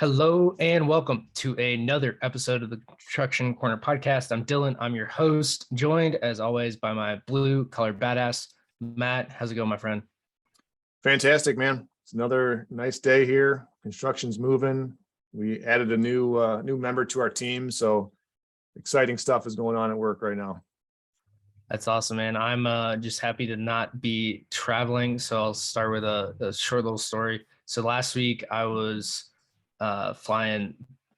Hello and welcome to another episode of the Construction Corner podcast. I'm Dylan. I'm your host, joined as always by my blue collar badass, Matt. How's it going, my friend? Fantastic, man. It's another nice day here. Construction's moving. We added a new member to our team, so exciting stuff is going on at work right now. That's awesome, man. I'm just happy to not be traveling. So I'll start with a short little story. So last week I was flying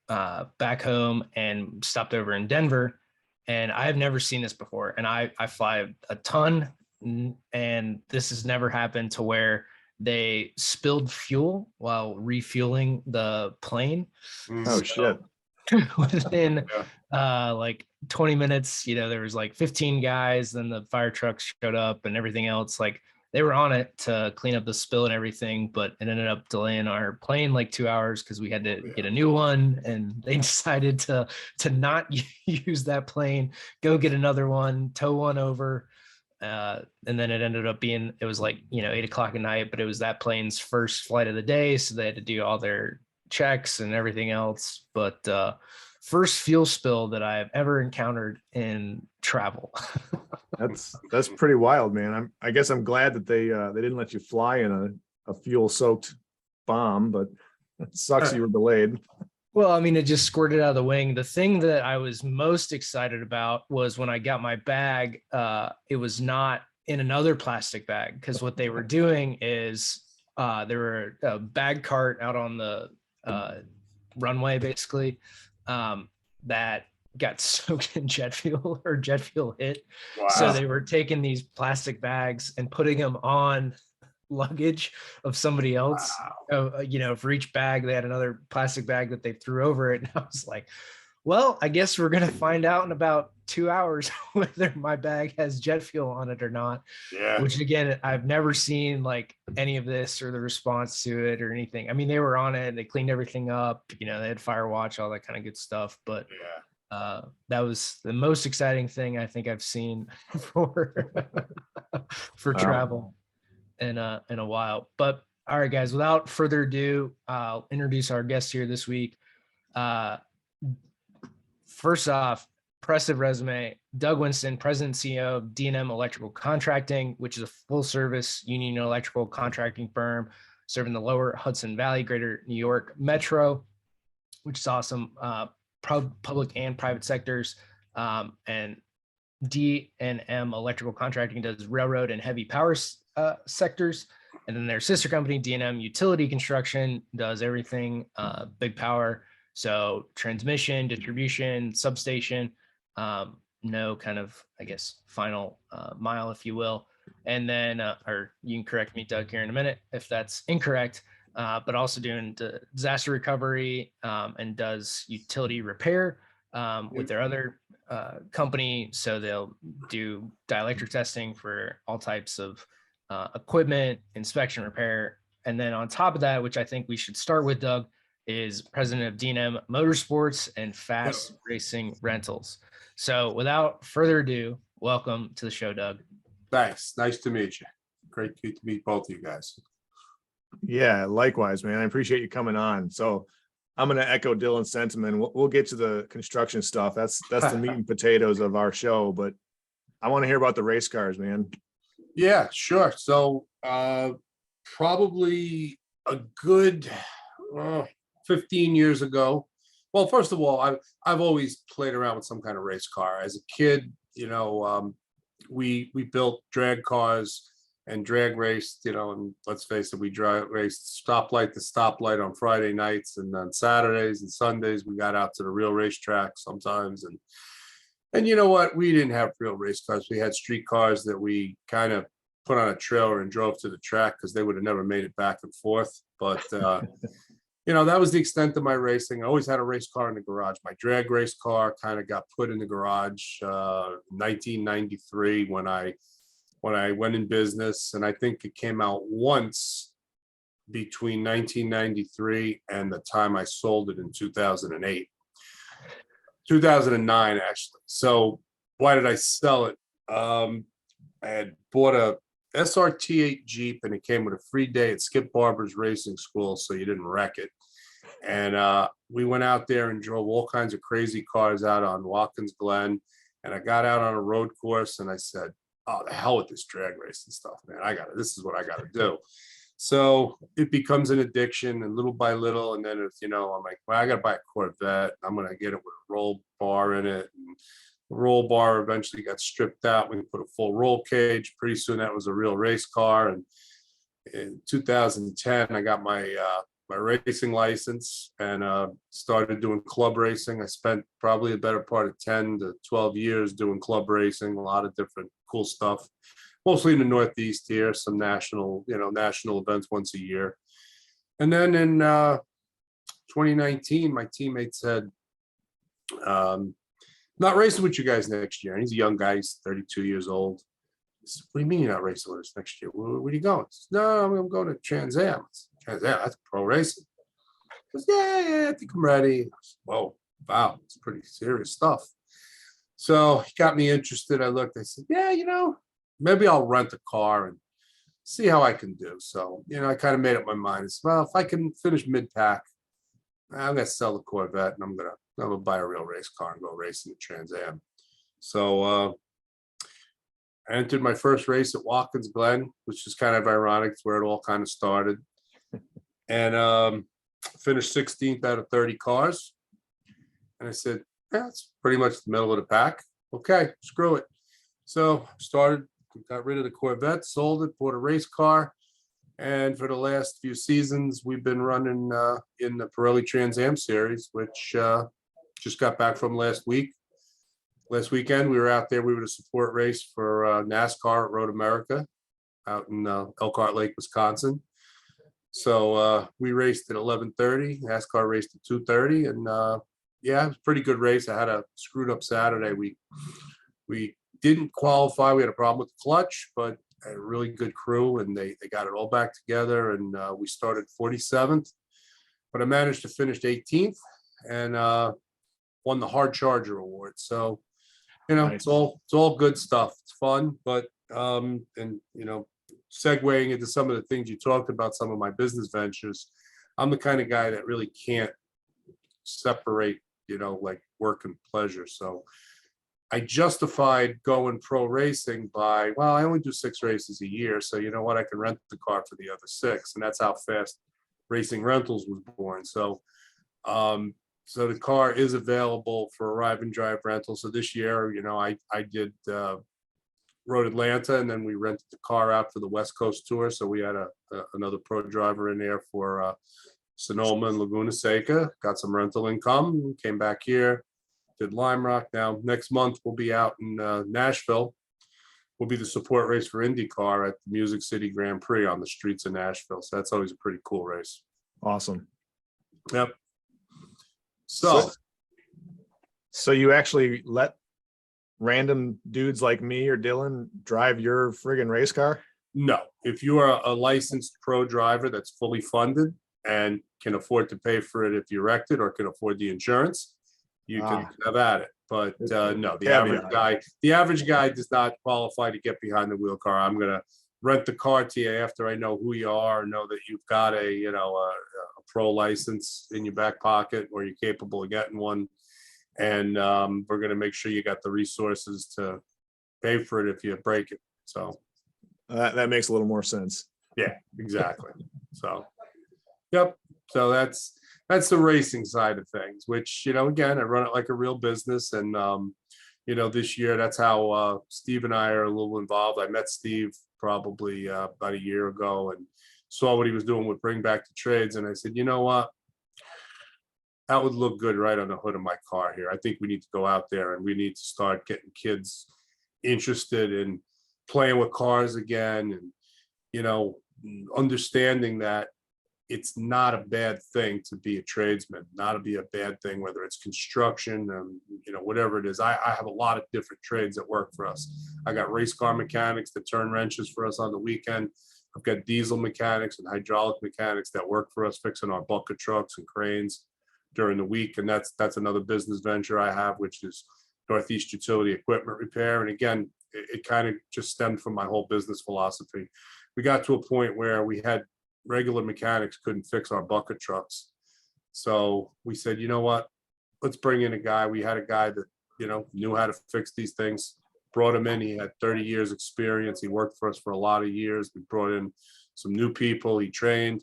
back home and stopped over in Denver, and I have never seen this before. And I fly a ton, and this has never happened to where they spilled fuel while refueling the plane. Oh, shit. Within like 20 minutes, there was like 15 guys, then the fire trucks showed up and everything else. Like they were on it to clean up the spill and everything, but it ended up delaying our plane like 2 hours because we had to get a new one, and they decided to not use that plane, go get another one, tow one over. And then it ended up being, it was like, 8 o'clock at night, but it was that plane's first flight of the day. So they had to do all their checks and everything else. But first fuel spill that I've ever encountered in travel. That's pretty wild, man. I guess I'm glad that they didn't let you fly in a fuel soaked bomb, but it sucks you were delayed. Well, I mean, it just squirted out of the wing. The thing that I was most excited about was when I got my bag, it was not in another plastic bag, because what they were doing is there were a bag cart out on the runway, basically, that got soaked in jet fuel, or jet fuel hit. Wow. So they were taking these plastic bags and putting them on luggage of somebody else. Wow. For each bag they had another plastic bag that they threw over it, and I was like, well, I guess we're gonna find out in about 2 hours whether my bag has jet fuel on it or not. Yeah. Which, again, I've never seen like any of this or the response to it or anything. I mean, they were on it, they cleaned everything up, they had fire watch, all that kind of good stuff, but that was the most exciting thing I think I've seen for travel in a while. But all right, guys, without further ado, I'll introduce our guest here this week. First off, impressive resume. Doug Winston, President and CEO of D&M Electrical Contracting, which is a full-service union electrical contracting firm serving the lower Hudson Valley, greater New York metro, which is awesome. Public and private sectors. And D&M Electrical Contracting does railroad and heavy power sectors. And then their sister company, D&M Utility Construction, does everything big power. So transmission, distribution, substation, no kind of, I guess, final mile, if you will. And then, or you can correct me, Doug, here in a minute if that's incorrect, but also doing disaster recovery and does utility repair with their other company. So they'll do dielectric testing for all types of equipment, inspection, repair. And then on top of that, which I think we should start with, Doug, is president of D&M Motorsports and Fast Racing Rentals. So without further ado, welcome to the show, Doug. Thanks. Nice to meet you. Great to meet both of you guys. Yeah, likewise, man. I appreciate you coming on. So I'm going to echo Dylan's sentiment. We'll get to the construction stuff. That's the meat and potatoes of our show, but I want to hear about the race cars, man. Yeah, sure. So probably a good 15 years ago. Well, first of all, I've always played around with some kind of race car. As a kid, we built drag cars and drag raced, and let's face it, we raced stoplight to stoplight on Friday nights, and on Saturdays and Sundays we got out to the real racetrack sometimes. And you know what? We didn't have real race cars. We had street cars that we kind of put on a trailer and drove to the track because they would have never made it back and forth. But that was the extent of my racing. I always had a race car in the garage. My drag race car kind of got put in the garage 1993 when I went in business, and I think it came out once between 1993 and the time I sold it in 2009 actually. So why did I sell it? I had bought a SRT8 Jeep, and it came with a free day at Skip Barber's racing school, so you didn't wreck it. And we went out there and drove all kinds of crazy cars out on Watkins Glen. And I got out on a road course and I said, oh, the hell with this drag racing stuff, man. This is what I got to do. So it becomes an addiction, and little by little. And then it's, I'm like, well, I got to buy a Corvette. I'm going to get it with a roll bar in it. And the roll bar eventually got stripped out. We put a full roll cage. Pretty soon that was a real race car. And in 2010, I got my racing license and started doing club racing. I spent probably a better part of 10 to 12 years doing club racing, a lot of different cool stuff, mostly in the Northeast here, some national events once a year. And then in 2019, my teammate said, not racing with you guys next year. And he's a young guy, he's 32 years old. I said, what do you mean you're not racing with us next year? Where are you going? Said, no, I'm going to Trans Am. Trans Am, that's pro racing. He goes, yeah, I think I'm ready. I said, whoa, wow, it's pretty serious stuff. So he got me interested. I looked, I said, yeah, maybe I'll rent a car and see how I can do. So, I kind of made up my mind. I said, well, if I can finish mid-pack, I'm going to sell the Corvette and I'm going to buy a real race car and go racing at Trans Am. So I entered my first race at Watkins Glen, which is kind of ironic. It's where it all kind of started. And finished 16th out of 30 cars. And I said, yeah, it's pretty much the middle of the pack. Okay, screw it. So got rid of the Corvette, sold it, bought a race car. And for the last few seasons, we've been running in the Pirelli Trans Am series, which just got back from last week. Last weekend, we were out there. We were the support race for NASCAR at Road America out in Elkhart Lake, Wisconsin. So we raced at 11:30. NASCAR raced at 2:30, and yeah, it was a pretty good race. I had a screwed up Saturday. We didn't qualify. We had a problem with the clutch, but a really good crew, and they got it all back together. And we started 47th, but I managed to finish 18th and won the Hard Charger Award. So, Nice. it's all good stuff. It's fun, but segueing into some of the things you talked about, some of my business ventures, I'm the kind of guy that really can't separate, like work and pleasure. So I justified going pro racing by, well, I only do 6 races a year. So you know what? I can rent the car for the other 6. And that's how Fast Racing Rentals was born. So, so the car is available for arrive and drive rental. So this year, I did Road Atlanta, and then we rented the car out for the West Coast tour. So we had another pro driver in there for Sonoma and Laguna Seca, got some rental income, came back here, did Lime Rock. Now next month we'll be out in Nashville. We'll be the support race for IndyCar at the Music City Grand Prix on the streets of Nashville. So that's always a pretty cool race. Awesome. Yep. So you actually let random dudes like me or Dylan drive your friggin' race car? No, if you are a licensed pro driver that's fully funded and can afford to pay for it if you wrecked it, or can afford the insurance, you can have at it. But no, the average guy does not qualify to get behind the wheel car. I'm gonna rent the car to you after I know who you are, know that you've got a pro license in your back pocket, or you're capable of getting one, and we're gonna make sure you got the resources to pay for it if you break it. So that makes a little more sense. Yeah, exactly. So, yep. So that's the racing side of things, which, again, I run it like a real business. And, this year, that's how Steve and I are a little involved. I met Steve probably about a year ago and saw what he was doing with Bring Back the Trades. And I said, you know what? That would look good right on the hood of my car here. I think we need to go out there and we need to start getting kids interested in playing with cars again, and, understanding that it's not a bad thing to be a tradesman, not to be a bad thing, whether it's construction, whatever it is. I have a lot of different trades that work for us. I got race car mechanics that turn wrenches for us on the weekend. I've got diesel mechanics and hydraulic mechanics that work for us, fixing our bucket trucks and cranes during the week. And that's another business venture I have, which is Northeast Utility Equipment Repair. And again, it kind of just stemmed from my whole business philosophy. We got to a point where we had regular mechanics couldn't fix our bucket trucks. So we said, you know what, let's bring in a guy. We had a guy that, knew how to fix these things, brought him in. He had 30 years experience. He worked for us for a lot of years. We brought in some new people. He trained,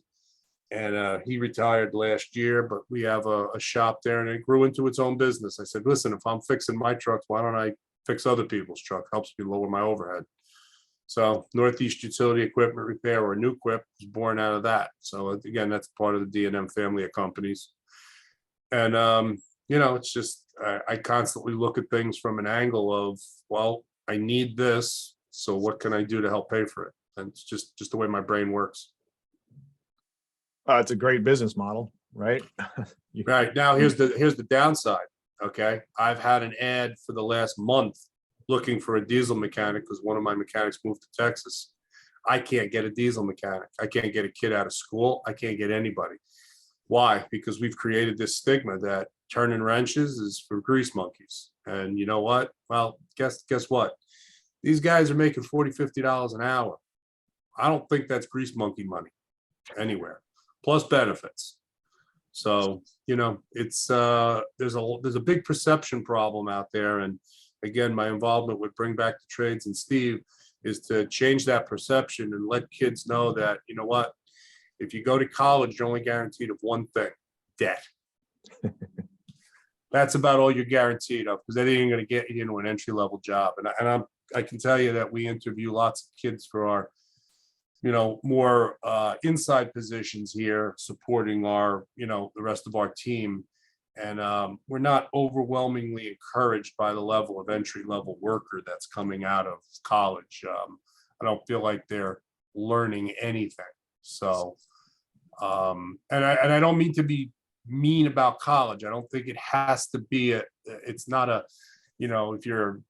and he retired last year, but we have a shop there, and it grew into its own business. I said, listen, if I'm fixing my trucks, why don't I fix other people's truck? Helps me lower my overhead. So Northeast Utility Equipment Repair, or New Equip, was born out of that. So again, that's part of the D&M family of companies. And it's just I constantly look at things from an angle of, well, I need this, so what can I do to help pay for it? And it's just the way my brain works. It's a great business model, right? Right now, here's the downside. Okay, I've had an ad for the last month looking for a diesel mechanic because one of my mechanics moved to Texas. I can't get a diesel mechanic. I can't get a kid out of school. I can't get anybody. Why? Because we've created this stigma that turning wrenches is for grease monkeys. And you know what? Well, guess what? These guys are making $40, $50 an hour. I don't think that's grease monkey money anywhere, plus benefits. So, it's there's a big perception problem out there. And again, my involvement with Bring Back the Trades and Steve is to change that perception and let kids know that, you know what, if you go to college, you're only guaranteed of one thing: debt. That's about all you're guaranteed of, because that ain't going to get you into an entry-level job. And I can tell you that we interview lots of kids for our, more inside positions here, supporting our, the rest of our team. And we're not overwhelmingly encouraged by the level of entry-level worker that's coming out of college. I don't feel like they're learning anything. So, and I don't mean to be mean about college. I don't think it has to be it's not a, if you're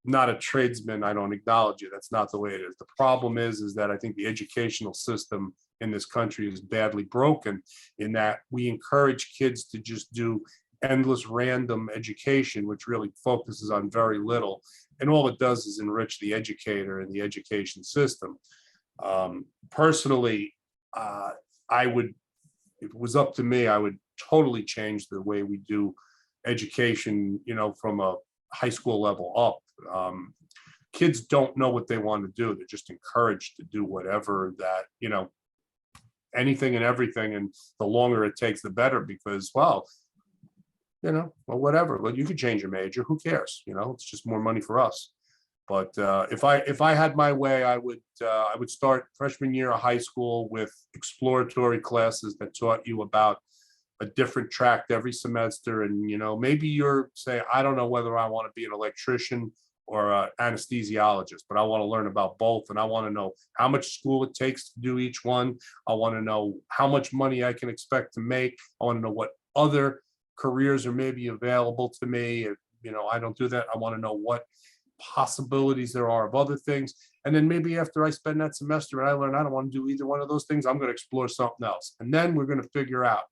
not a tradesman, I don't acknowledge you. That's not the way it is. The problem is that I think the educational system in this country is badly broken, in that we encourage kids to just do endless random education, which really focuses on very little. And all it does is enrich the educator and the education system. Personally, if it was up to me, I would totally change the way we do education, from a high school level up. Kids don't know what they want to do. They're just encouraged to do whatever that, anything and everything. And the longer it takes, the better, because, well, whatever. Well, you could change your major. Who cares? It's just more money for us. But if I had my way, I would start freshman year of high school with exploratory classes that taught you about a different track every semester. And, maybe you're saying, I don't know whether I want to be an electrician or an anesthesiologist, but I want to learn about both. And I want to know how much school it takes to do each one. I want to know how much money I can expect to make. I want to know what other careers are maybe available to me. If, I don't do that, I want to know what possibilities there are of other things. And then maybe after I spend that semester and I learn I don't want to do either one of those things, I'm going to explore something else. And then we're going to figure out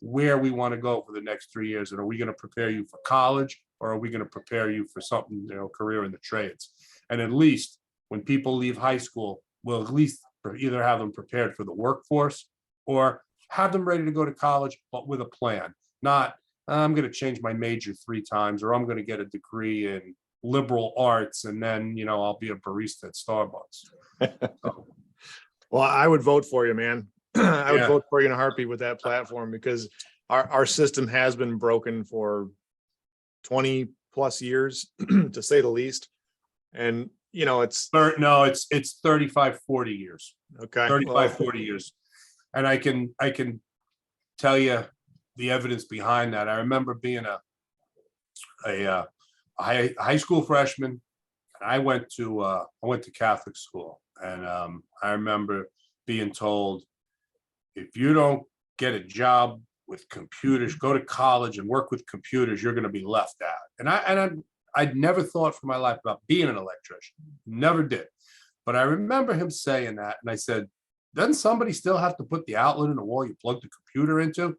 where we want to go for the next 3 years. And are we going to prepare you for college, or are we going to prepare you for something, career in the trades? And at least when people leave high school, we'll at least either have them prepared for the workforce, or have them ready to go to college, but with a plan. Not, I'm going to change my major 3 times, or I'm going to get a degree in liberal arts, and then, I'll be a barista at Starbucks. So, Well, I would vote for you, man. I would Yeah. vote for you in a heartbeat with that platform, because our system has been broken for 20 plus years, to say the least. And, No, it's 35, 40 years. okay. 35, 40 years. And I can tell you the evidence behind that. I remember being a high school freshman, and I went to Catholic school, and I remember being told, if you don't get a job with computers, go to college and work with computers, you're going to be left out. And I'd never thought for my life about being an electrician, never did. But I remember him saying that, and I said, doesn't somebody still have to put the outlet in the wall you plug the computer into?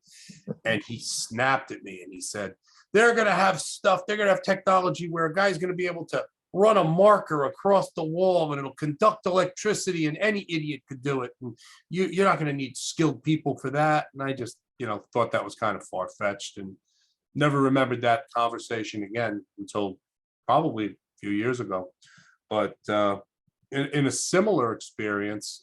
And he snapped at me and he said, they're going to have technology where a guy's going to be able to run a marker across the wall and it'll conduct electricity and any idiot could do it. And you're not going to need skilled people for that. And I just, thought that was kind of far-fetched and never remembered that conversation again until probably a few years ago. But in a similar experience,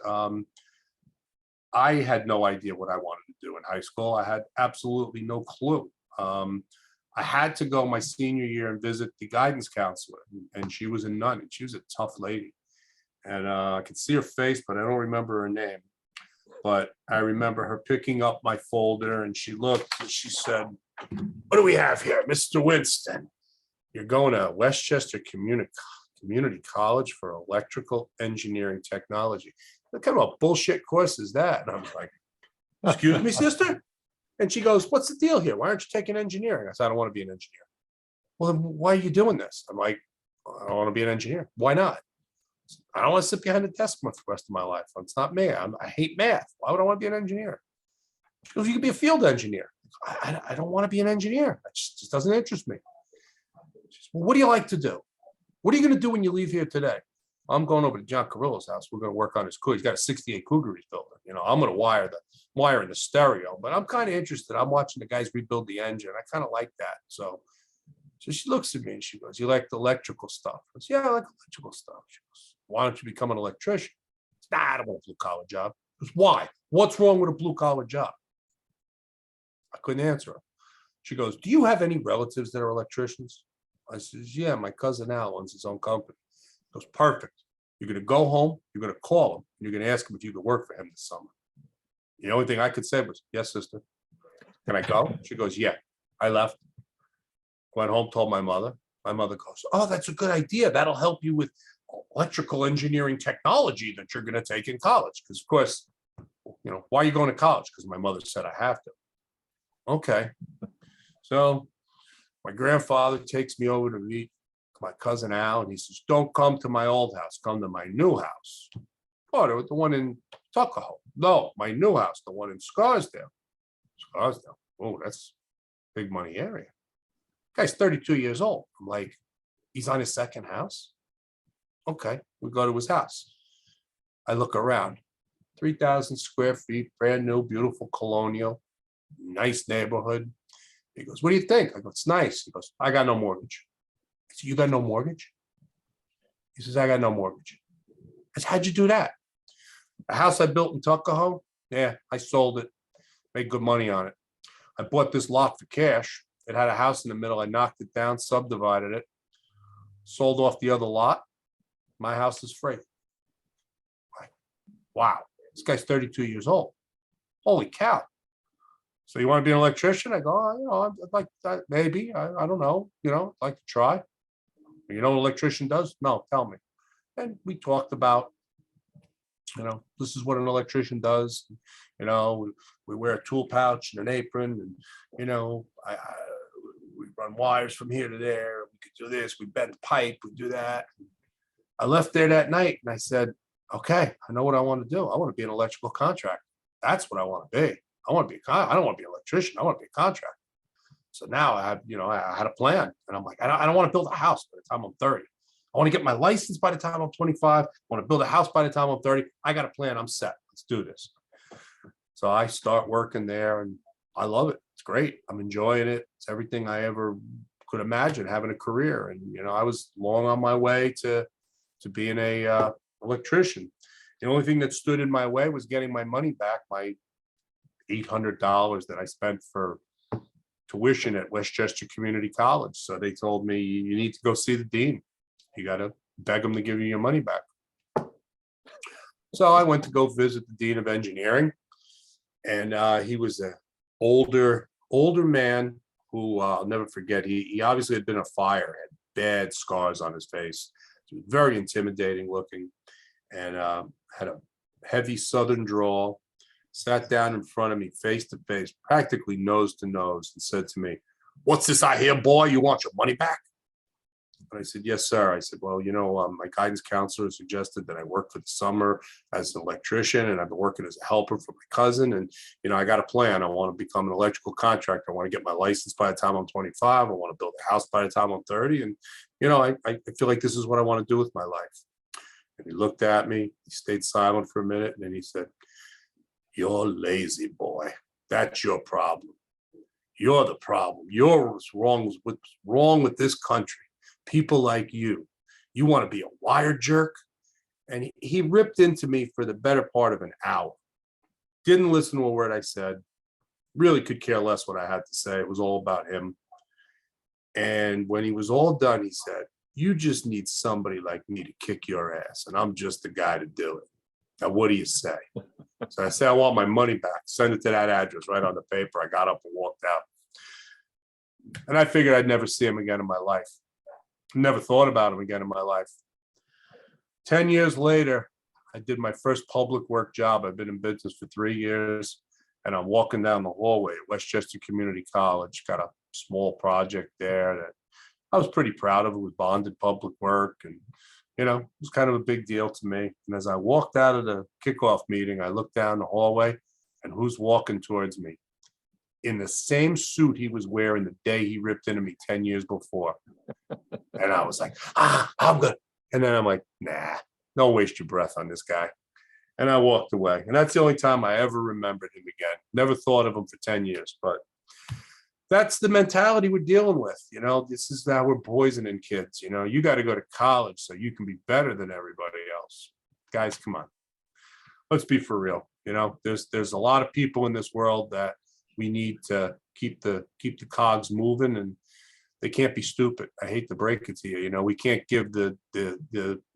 I had no idea what I wanted to do in high school. I had absolutely no clue. I had to go my senior year and visit the guidance counselor, and she was a nun, and she was a tough lady. And I could see her face, but I don't remember her name. But I remember her picking up my folder, and she looked and she said, "What do we have here, Mr. Winston? You're going to Westchester Community College for Electrical Engineering Technology. What kind of a bullshit course is that?" And I was like, "Excuse me, sister?" And she goes, "What's the deal here? Why aren't you taking engineering?" I said, "I don't want to be an engineer." "Well, then why are you doing this?" I'm like, "I don't want to be an engineer." "Why not?" "I don't want to sit behind a desk for the rest of my life. It's not me. I hate math. Why would I want to be an engineer?" She goes, "You could be a field engineer." I don't want to be an engineer. It just doesn't interest me. She says, "Well, what do you like to do? What are you going to do when you leave here today?" "I'm going over to John Carrillo's house. We're going to work on his Cougar. He's got a 68 Cougar he's building. I'm going to wire in the stereo, but I'm kind of interested. I'm watching the guys rebuild the engine. I kind of like that." So she looks at me and she goes, "You like the electrical stuff?" I said, "Yeah, I like electrical stuff." She goes, "Why don't you become an electrician?" I said, "Nah, I don't want a blue collar job." She goes, "Why? What's wrong with a blue collar job?" I couldn't answer her. She goes, "Do you have any relatives that are electricians?" I says, "Yeah, my cousin Al owns his own company." She goes, "Perfect. You're going to go home, you're going to call him, and you're going to ask him if you could work for him this summer." The only thing I could say was, "Yes, sister." "Can I go?" She goes, "Yeah." I left, went home, told my mother. My mother goes, "Oh, that's a good idea. That'll help you with electrical engineering technology that you're going to take in college." Because, of course, why are you going to college? Because my mother said I have to. Okay. So my grandfather takes me over to meet my cousin Al, and he says, "Don't come to my old house. Come to my new house." "Oh, the one in Tuckahoe." "No, my new house, the one in Scarsdale." Scarsdale. Oh, that's big money area. Guy's 32 years old. I'm like, he's on his second house? Okay, we go to his house. I look around. 3,000 square feet, brand new, beautiful colonial, nice neighborhood. He goes, "What do you think?" I go, "It's nice." He goes, "I got no mortgage." I said, "You got no mortgage?" He says, "I got no mortgage." I said, "How'd you do that?" "The house I built in Tuckahoe, yeah, I sold it, made good money on it. I bought this lot for cash. It had a house in the middle. I knocked it down, subdivided it, sold off the other lot. My house is free." Like, wow, this guy's 32 years old. Holy cow. "So you want to be an electrician?" I go, "I'd like that, maybe. I don't know. I'd like to try." "You know what an electrician does?" "No, tell me." And we talked about, this is what an electrician does. We wear a tool pouch and an apron, and we run wires from here to there. We could do this. We bend pipe. We do that. I left there that night, and I said, "Okay, I know what I want to do. I want to be an electrical contractor. That's what I want to be. I want to be. I don't want to be an electrician. I want to be a contractor." So now I have, I had a plan, and I'm like, I don't want to build a house by the time I'm 30. I want to get my license by the time I'm 25. I want to build a house by the time I'm 30. I got a plan. I'm set. Let's do this. So I start working there, and I love it. It's great. I'm enjoying it. It's everything I ever could imagine having a career. And, I was long on my way to being a electrician. The only thing that stood in my way was getting my money back, my $800 that I spent for tuition at Westchester Community College. So they told me, "You need to go see the dean. You got to beg him to give you your money back." So I went to go visit the dean of engineering, and he was an older man who I'll never forget. He obviously had been a fire, had bad scars on his face. He was very intimidating looking, and had a heavy Southern drawl. Sat down in front of me, face to face, practically nose to nose, and said to me, "What's this I hear, boy? You want your money back?" And I said, yes, sir. I said, well, my guidance counselor suggested that I work for the summer as an electrician, and I've been working as a helper for my cousin. And, I got a plan. I want to become an electrical contractor. I want to get my license by the time I'm 25. I want to build a house by the time I'm 30. And, I feel like this is what I want to do with my life. And he looked at me, he stayed silent for a minute, and then he said, you're lazy, boy. That's your problem. You're the problem. You're what's wrong with this country. People like you want to be a wire jerk. And he ripped into me for the better part of an hour. Didn't listen to a word I said. Really could care less what I had to say. It was all about him. And when he was all done, he said, you just need somebody like me to kick your ass. And I'm just the guy to do it. Now, what do you say? So I said, I want my money back. Send it to that address right on the paper. I got up and walked out. And I figured I'd never see him again in my life. Never thought about him again in my life. 10 years later, I did my first public work job. I've been in business for 3 years, and I'm walking down the hallway at Westchester Community College. Got a small project there that I was pretty proud of. It was bonded public work, and it was kind of a big deal to me. And as I walked out of the kickoff meeting, I looked down the hallway, and who's walking towards me? In the same suit he was wearing the day he ripped into me 10 years before. And I was like, I'm good. And then I'm like, nah, don't waste your breath on this guy. And I walked away. And that's the only time I ever remembered him again. Never thought of him for 10 years. But that's the mentality we're dealing with. This is how we're poisoning kids. You got to go to college so you can be better than everybody else. Guys, come on. Let's be for real. There's a lot of people in this world that we need to keep the cogs moving, and they can't be stupid. I hate to break it to you. We can't give the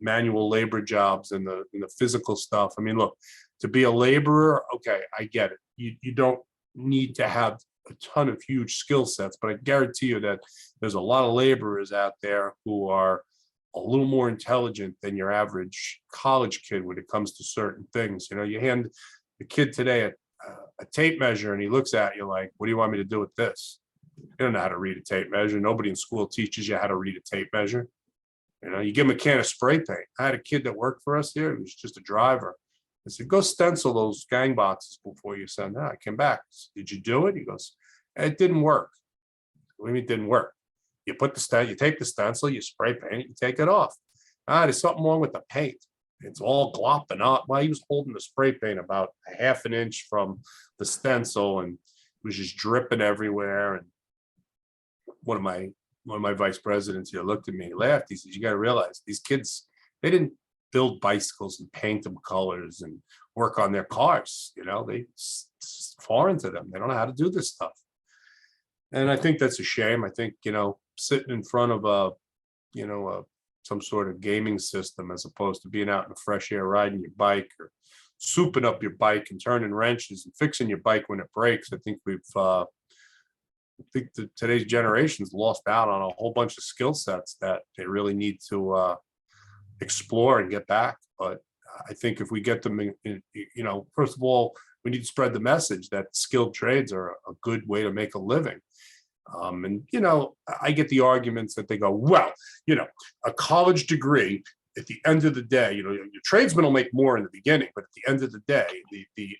manual labor jobs and the physical stuff. I mean, look, to be a laborer, okay, I get it. You don't need to have a ton of huge skill sets, but I guarantee you that there's a lot of laborers out there who are a little more intelligent than your average college kid when it comes to certain things. You hand the kid today a tape measure and he looks at you like, what do you want me to do with this? You don't know how to read a tape measure. Nobody in school teaches you how to read a tape measure. You give him a can of spray paint. I had a kid that worked for us here. He was just a driver. I said, go stencil those gang boxes before you send out. I came back. Did you do it? He goes, it didn't work. What do you mean it didn't work? You take the stencil, you spray paint it, you take it off. There's something wrong with the paint. It's all glopping up. Well, he was holding the spray paint about a half an inch from the stencil, and it was just dripping everywhere. And one of my vice presidents here looked at me, he laughed. He said, you got to realize these kids, they didn't build bicycles and paint them colors and work on their cars. It's foreign to them. They don't know how to do this stuff. And I think that's a shame. I think, sitting in front of some sort of gaming system as opposed to being out in the fresh air riding your bike or souping up your bike and turning wrenches and fixing your bike when it breaks. I think today's generation's lost out on a whole bunch of skill sets that they really need to explore and get back. But I think if we get them first of all, we need to spread the message that skilled trades are a good way to make a living. And I get the arguments that they go, well, a college degree at the end of the day, your tradesman will make more in the beginning, but at the end of the day,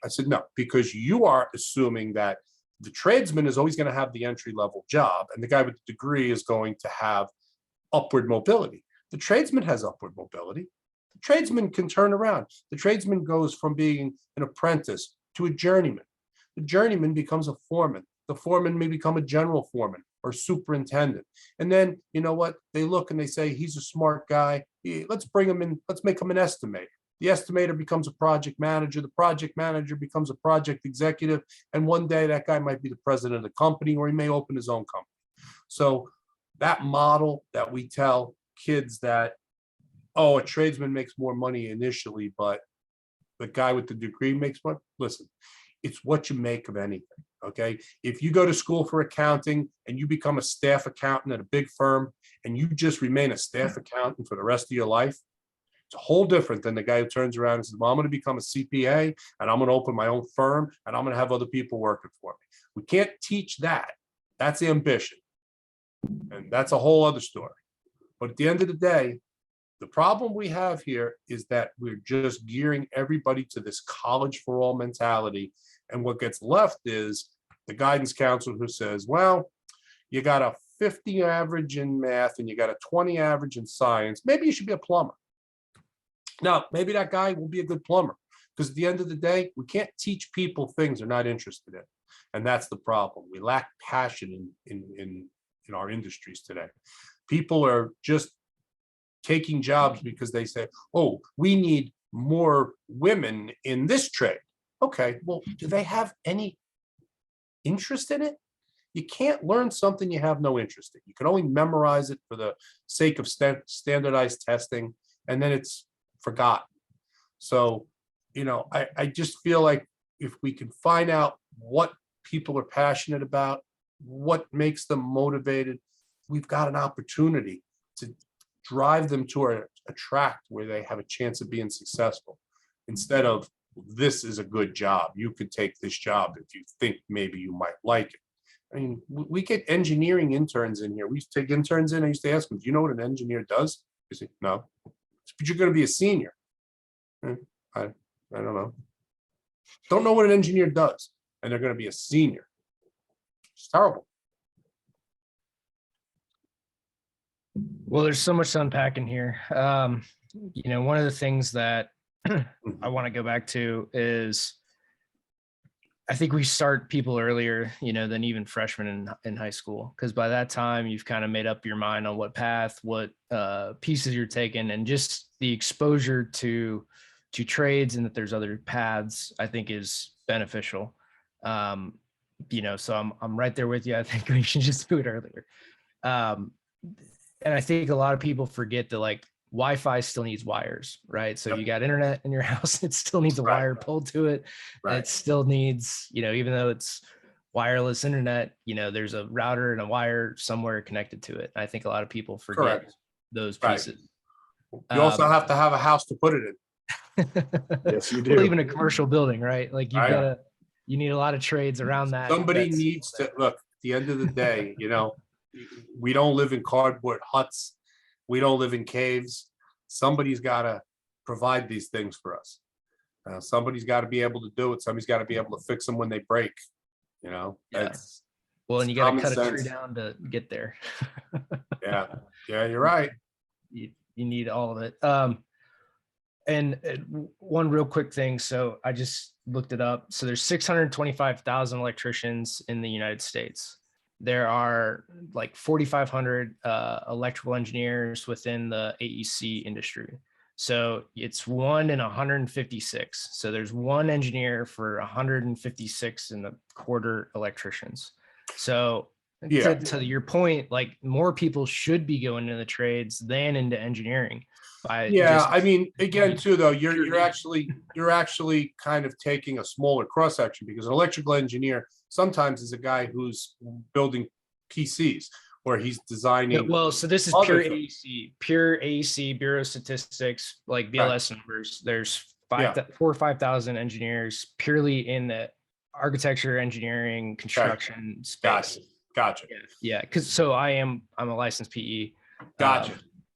I said, no, because you are assuming that the tradesman is always going to have the entry level job, and the guy with the degree is going to have upward mobility. The tradesman has upward mobility. The tradesman can turn around. The tradesman goes from being an apprentice to a journeyman. The journeyman becomes a foreman. The foreman may become a general foreman or superintendent. And then, you know what? They look and they say, he's a smart guy. Let's bring him in. Let's make him an estimator. The estimator becomes a project manager. The project manager becomes a project executive. And one day that guy might be the president of the company, or he may open his own company. So that model that we tell kids that, oh, a tradesman makes more money initially, but the guy with the degree makes more. Listen, it's what you make of anything. Okay. If you go to school for accounting and you become a staff accountant at a big firm and you just remain a staff accountant for the rest of your life, it's a whole different than the guy who turns around and says, well, I'm going to become a CPA and I'm going to open my own firm and I'm going to have other people working for me. We can't teach that. That's ambition. And that's a whole other story. But at the end of the day, the problem we have here is that we're just gearing everybody to this college for all mentality. And what gets left is the guidance counselor who says, well, you got a 50 average in math and you got a 20 average in science. Maybe you should be a plumber. Now, maybe that guy will be a good plumber, because at the end of the day, we can't teach people things they're not interested in. And that's the problem. We lack passion in our industries today. People are just taking jobs because they say, oh, we need more women in this trade. Okay, well, do they have any interest in it? You can't learn something you have no interest in. You can only memorize it for the sake of standardized testing, and then it's forgotten. So, I just feel like if we can find out what people are passionate about, what makes them motivated, we've got an opportunity to drive them to a track where they have a chance of being successful, instead of, this is a good job, you could take this job if you think maybe you might like it. I mean, we get engineering interns in here. We used to take interns in. I used to ask them, do you know what an engineer does? They say, no. But you're going to be a senior. I don't know. Don't know what an engineer does, and they're going to be a senior. It's terrible. Well, there's so much to unpack in here. One of the things that I want to go back to is, I think we start people earlier, than even freshmen in high school, because by that time you've kind of made up your mind on what path, what pieces you're taking, and just the exposure to trades and that there's other paths, I think is beneficial. So I'm right there with you. I think we should just do it earlier. And I think a lot of people forget that, like, Wi-Fi still needs wires, right? So you got internet in your house, it still needs a wire pulled to it. Right. It still needs, even though it's wireless internet, there's a router and a wire somewhere connected to it. I think a lot of people forget those pieces. You also have to have a house to put it in. Yes, you do. Well, even a commercial building, right? Like you need a lot of trades around that. Somebody needs to look, at the end of the day, we don't live in cardboard huts. We don't live in caves. Somebody's got to provide these things for us. Somebody's got to be able to do it. Somebody's got to be able to fix them when they break. That's well, and you got to cut a tree down to get there. Yeah, you're right. You need all of it. And one real quick thing. So I just looked it up. So there's 625,000 electricians in the United States. There are like 4,500 electrical engineers within the AEC industry. So it's 1 in 156. So there's one engineer for 156 and a quarter electricians. So to your point, like, more people should be going into the trades than into engineering. I mean, again, too, though, you're actually kind of taking a smaller cross section, because an electrical engineer sometimes is a guy who's building PCs, or he's designing. Well, so this is pure AEC, Bureau of Statistics, like BLS numbers. There's 4,000 or 5,000 engineers purely in the architecture, engineering, construction space. Gotcha. Yeah. Because I'm a licensed PE. Gotcha.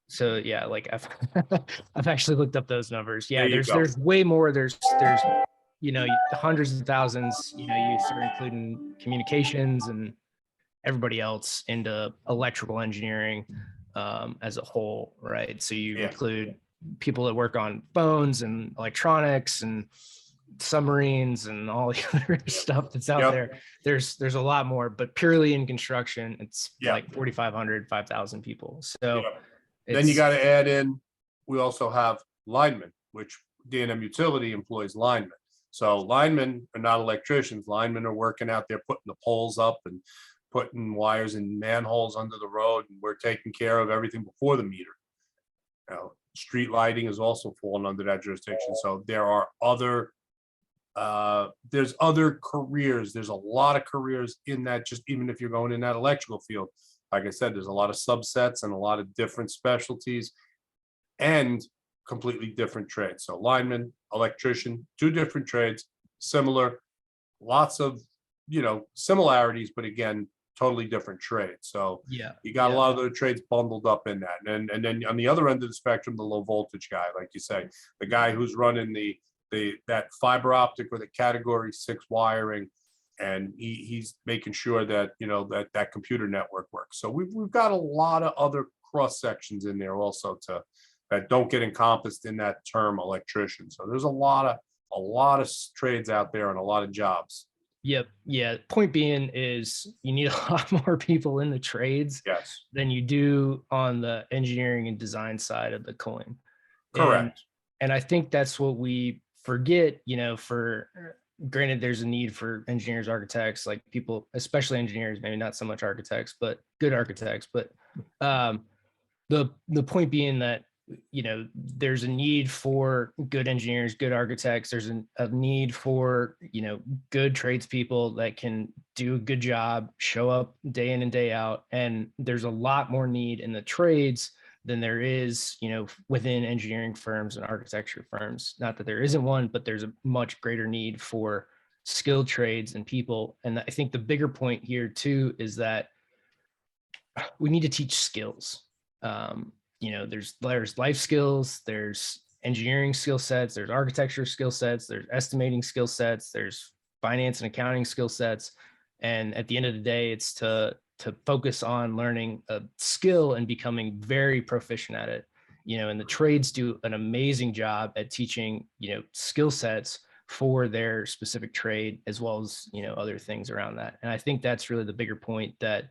So yeah, like I've actually looked up those numbers. Yeah, there's way more. There's hundreds of thousands. You start including communications and everybody else into electrical engineering as a whole, right? So you include people that work on phones and electronics and submarines and all the other stuff that's out there. There's a lot more, but purely in construction, it's like 4,500, 5,000 people. So then you got to add in, we also have linemen, which D&M Utility employs linemen. So linemen are not electricians. Linemen are working out there, putting the poles up and putting wires in manholes under the road, and we're taking care of everything before the meter. Street lighting is also falling under that jurisdiction. So there are there's other careers. There's a lot of careers in that, just even if you're going in that electrical field. Like I said, there's a lot of subsets and a lot of different specialties and completely different trades. So lineman, electrician, two different trades, similar, lots of, similarities, but again, totally different trades. So Yeah. you got a yeah. lot of the trades bundled up in that. And then on the other end of the spectrum, the low voltage guy, like you say, the guy who's running that fiber optic or the category 6 wiring, and he's making sure that, you know, that computer network works. So we've got a lot of other cross sections in there also that don't get encompassed in that term electrician. So there's a lot of trades out there and a lot of jobs. Yep. Yeah. Point being is you need a lot more people in the trades Yes, than you do on the engineering and design side of the coin. correct. And I think that's what we forget, you know, for granted, there's a need for engineers, architects, like people, especially engineers, maybe not so much architects, but good architects. But the point being that, you know, there's a need for good engineers, good architects. There's a need for, you know, good tradespeople that can do a good job, show up day in and day out. And there's a lot more need in the trades than there is, you know, within engineering firms and architecture firms. Not that there isn't one, but there's a much greater need for skilled trades and people. And I think the bigger point here too is that we need to teach skills. You know, there's life skills, there's engineering skill sets, there's architecture skill sets, there's estimating skill sets, there's finance and accounting skill sets. And at the end of the day, it's to focus on learning a skill and becoming very proficient at it. You know, and the trades do an amazing job at teaching, you know, skill sets for their specific trade, as well as, you know, other things around that. And I think that's really the bigger point that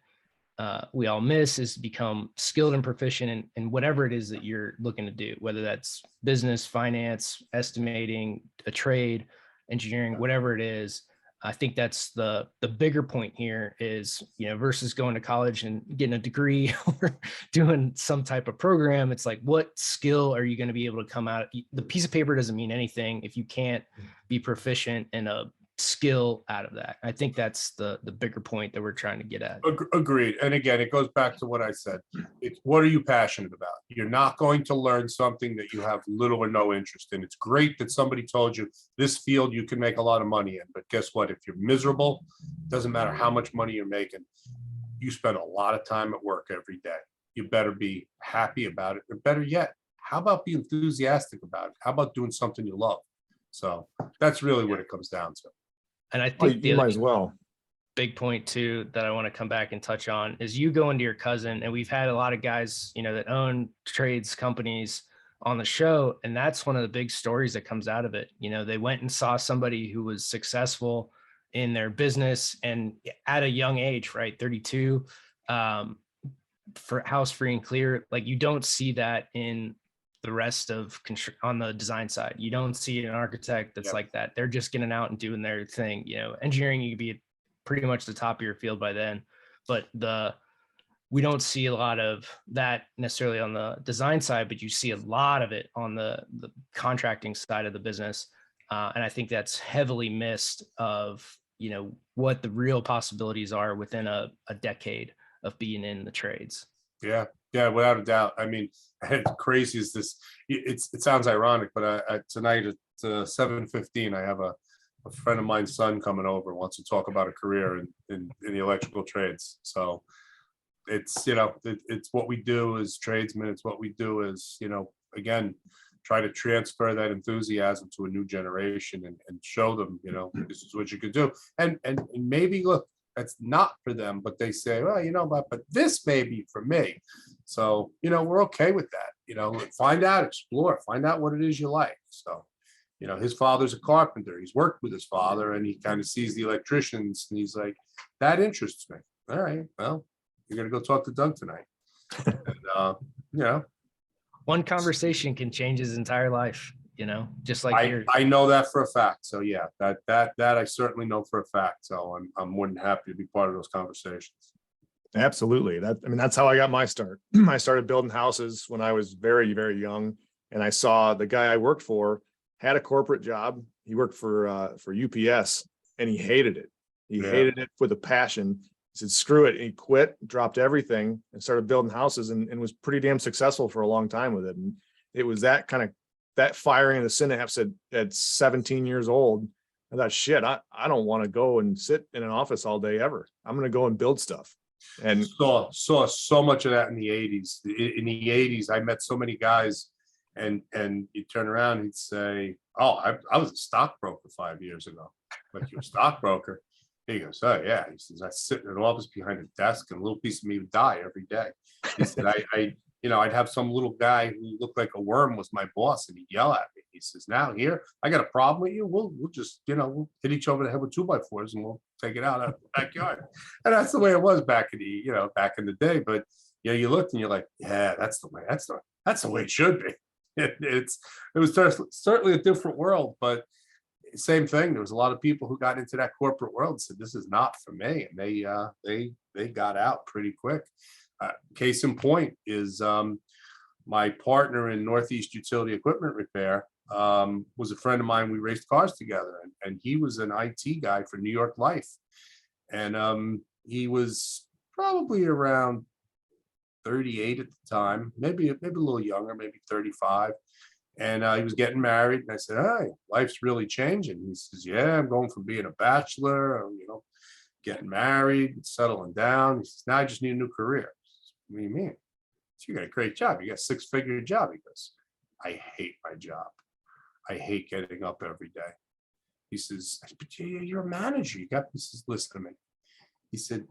we all miss, is become skilled and proficient in whatever it is that you're looking to do, whether that's business, finance, estimating, a trade, engineering, whatever it is. I think that's the bigger point here is, you know, versus going to college and getting a degree or doing some type of program. It's like, what skill are you going to be able to come out? The piece of paper doesn't mean anything if you can't be proficient in a skill out of that. I think that's the bigger point that we're trying to get at. Agreed. And again, it goes back to what I said. It's what are you passionate about? You're not going to learn something that you have little or no interest in. It's great that somebody told you this field you can make a lot of money in, but guess what? If you're miserable, it doesn't matter how much money you're making. You spend a lot of time at work every day. You better be happy about it. Or better yet, how about be enthusiastic about it? How about doing something you love? So that's really what it comes down to. And I think You might as well. big point too that I want to come back and touch on is you go into your cousin, and we've had a lot of guys, you know, that own trades companies on the show, and that's one of the big stories that comes out of it. You know, they went and saw somebody who was successful in their business and at a young age, right, 32, for house free and clear. Like, you don't see that in the rest of on the design side. You don't see an architect that's like that. They're just getting out and doing their thing. You know, engineering, you could be pretty much the top of your field by then, but we don't see a lot of that necessarily on the design side, but you see a lot of it on the contracting side of the business. And I think that's heavily missed of, you know, what the real possibilities are within a decade of being in the trades. Yeah, without a doubt. I mean, it's crazy as this. It sounds ironic, but tonight at 7:15, I have a friend of mine's son coming over, wants to talk about a career in the electrical trades. So it's, you know, it's what we do as tradesmen. It's what we do as, you know, again, try to transfer that enthusiasm to a new generation and show them, you know, this is what you could do. And maybe, look, that's not for them, but they say, well, you know, but this may be for me. So, you know, we're okay with that. You know, find out, explore, find out what it is you like. So, you know, his father's a carpenter. He's worked with his father, and he kind of sees the electricians, and he's like, that interests me. All right, well, you're gonna go talk to Doug tonight. And, you know, one conversation can change his entire life, you know, just like yours. I know that for a fact. So yeah, that I certainly know for a fact. So I'm more than happy to be part of those conversations. Absolutely. That's how I got my start. I started building houses when I was very, very young, and I saw the guy I worked for had a corporate job. He worked for UPS, and he hated it. He hated it with a passion. He said, screw it. And he quit, dropped everything, and started building houses, and was pretty damn successful for a long time with it. And it was that kind of that firing in the synapse at 17 years old. I thought, shit, I don't want to go and sit in an office all day ever. I'm going to go and build stuff. And saw so much of that in the 80s. In the 80s, I met so many guys, and you turn around and he'd say, "Oh, I was a stockbroker 5 years ago." Like, you're a stockbroker? He goes, "Oh yeah." He says, "I sit in an office behind a desk, and a little piece of me would die every day." He said, I'd have some little guy who looked like a worm was my boss, and he'd yell at me. He says, "Now here, I got a problem with you. We'll just, we'll hit each over the head with 2x4s, and we'll take it out of the backyard." And that's the way it was back in back in the day. But you looked and you're like, yeah, that's the way. That's the way it should be. It was certainly a different world, but same thing. There was a lot of people who got into that corporate world and said, "This is not for me," and they got out pretty quick. Case in point is my partner in Northeast Utility Equipment Repair was a friend of mine. We raced cars together, and he was an IT guy for New York Life, and he was probably around 38 at the time, maybe a little younger, maybe 35. And he was getting married, and I said, "Hey, life's really changing." He says, "Yeah, I'm going from being a bachelor, getting married, settling down." He says, "Now I just need a new career." "What do you mean?" "So you got a great job. You got a 6-figure job." He goes, "I hate my job. I hate getting up every day." He says, "But you're a manager. You got." He says, "Listen to me." He said,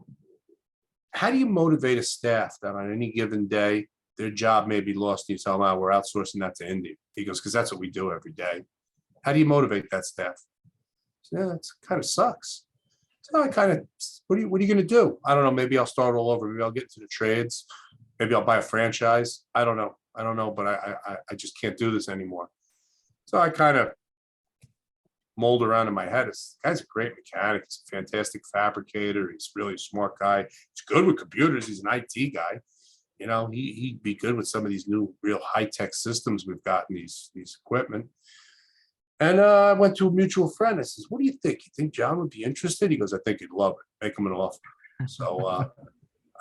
"How do you motivate a staff that on any given day their job may be lost, and you tell them, 'Oh, we're outsourcing that to India'?" He goes, "Because that's what we do every day." "How do you motivate that staff?" I said, "Yeah, it kind of sucks." So I kind of, what are you going to do? "I don't know. Maybe I'll start all over. Maybe I'll get into the trades. Maybe I'll buy a franchise. I don't know, but I just can't do this anymore." So I kind of mold around in my head. This guy's a great mechanic. He's a fantastic fabricator. He's really a smart guy. He's good with computers. He's an IT guy. He'd be good with some of these new real high-tech systems we've got in these equipment. And I went to a mutual friend. I says, "What do you think? You think John would be interested?" He goes, "I think he'd love it. Make him an offer." So